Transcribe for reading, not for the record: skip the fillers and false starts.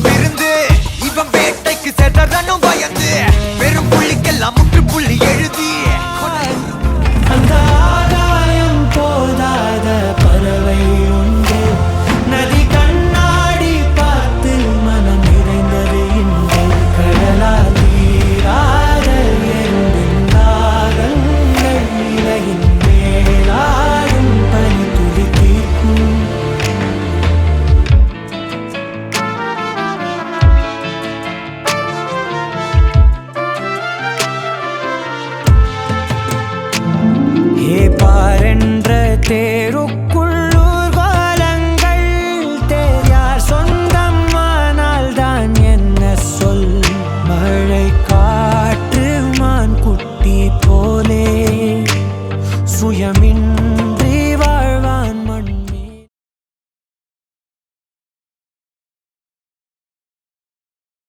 விருந்து இவன் வேட்டைக்கு செதறனும் பயந்து வெறும் புள்ளிக்கெல்லாம் முற்றுப்புள்ளி எழுதி அந்த ஆகாயம் போதாத பறவை உண்டு நதி கண்ணாடி பார்த்து மனம் நிறைந்தது இன்று கடலால் நீராட எறும்பின் தாகங்கள் இலையின் மேலாடும் பனி துளி தீர்க்கும் பாரென்ற தே